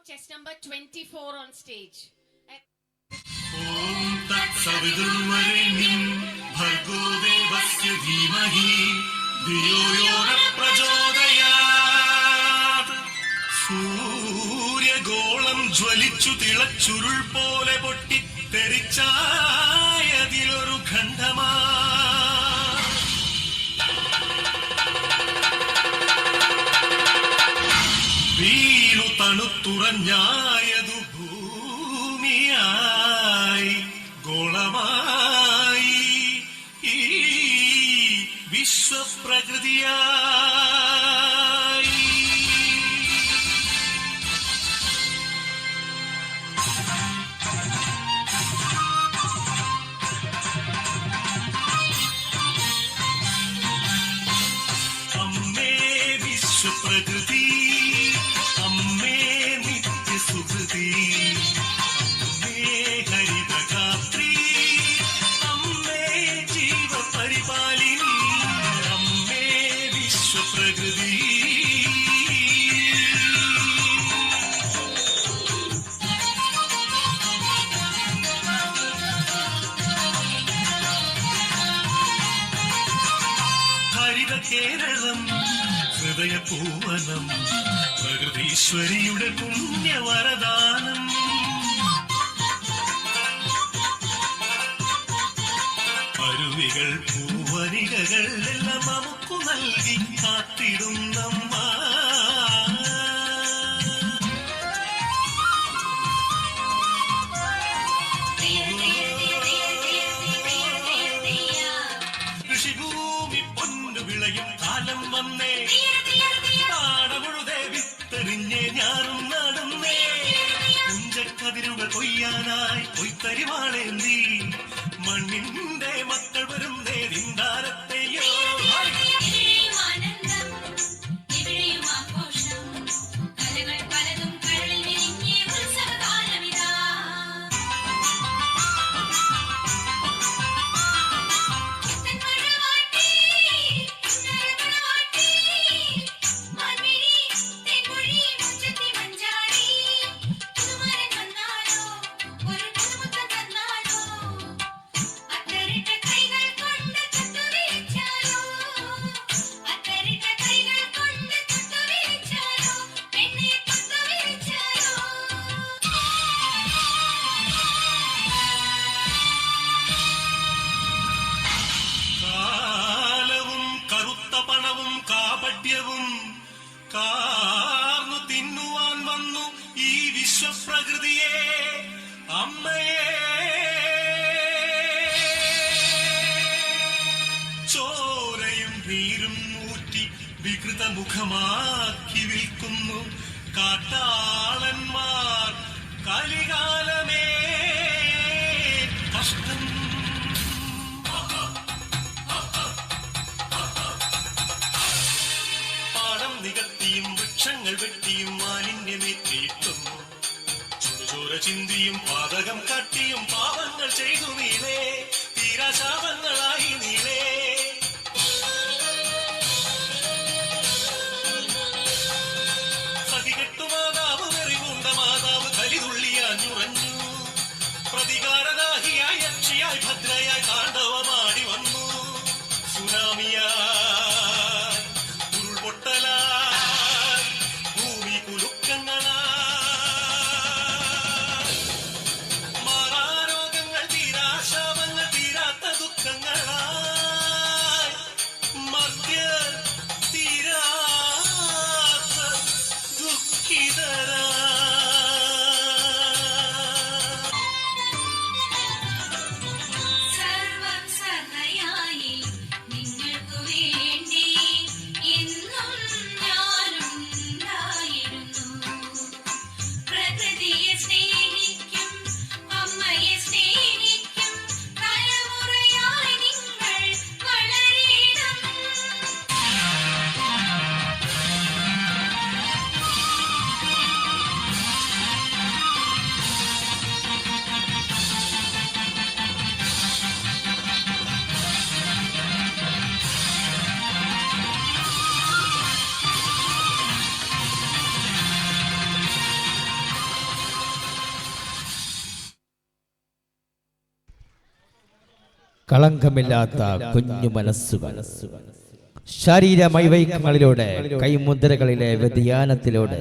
chest number 24 on stage. Om Tat Savidurvarenyam Bhargo Devasya Dhimahi Dhiyo Yona Prachodayat. സൂര്യഗോളം ജ്വലിച്ചു തിളച്ചുരുൾ പോലെ പൊട്ടിത്തെറിച്ചായതിലൊരു ഖണ്ഡമാ വീണു തണുത്തുറഞ്ഞായതു ഭൂമിയായി ഗോളമായി ഈ വിശ്വപ്രകൃതിയായി. അമ്മേ വിശ്വപ്രകൃതി, അമ്മേ നിത്യസുഹൃതി, അമ്മേ ഹരിതഗാത്രി, അമ്മേ ജീവപരിപാലിനി, അമ്മേ വിശ്വപ്രകൃതി. ഹരിത കേരളം ഹൃദയപൂവനം പ്രകൃതീശ്വരിയുടെ പുണ്യവരദാനം. അരുവികൾ പൂവനികകൾ എല്ലാം നമുക്കു നൽകി കാത്തിടുന്നമ്മ. കൃഷിഭൂമി പൊന്നു വിളയും കാലം വന്നേ, പാടമുഴുതെ വിത്തെറിഞ്ഞേ ഞാറും നടുന്നേ. കുഞ്ചക്കതിരുകൾ കൊയ്യാനായി കൊയ്ത്തരിവാളേന്തി മണ്ണിന്റെ മക്കൾ വരുന്നേ നിന്ദാരത്തെയോ. കാപട്യവും കാർന്നു തിന്നുവാൻ വന്നു ഈ വിശ്വപ്രകൃതിയെ, അമ്മയെ. ചോരയും നീരും ഊറ്റി വികൃതമുഖമാക്കി വിൽക്കുന്നു കാട്ടാളന്മാർ. കലികാലമേ കഷ്ടം. നികത്തിയും വൃക്ഷങ്ങൾ വെട്ടിയും മാലിന്യമേറ്റിയിട്ടും ചുടുചോര ചിന്തിയും പാതകം കാട്ടിയും പാപങ്ങൾ ചെയ്തു നീളേ, തീരാശാപങ്ങളായി നീളേ. സതികെട്ടു മാതാവ് വെറിവുണ്ട മാതാവ് കലിതുള്ളിയാഞ്ഞുറഞ്ഞു. പ്രതികാരദാഹിയായി യക്ഷിയായി ഭദ്രയായി താണ്ഡവമാടി വന്നു. സുനാമിയാ മാറാരോഗങ്ങൾ തീരാശാപങ്ങൾ തീരാത്ത ദുഃഖങ്ങളാ. കളങ്കമില്ലാത്ത കുഞ്ഞു മനസ്സുകൾ, ശരീരമൈവൈക്യങ്ങളിലൂടെ കൈമുദ്രകളിലെ വ്യതിയാനത്തിലൂടെ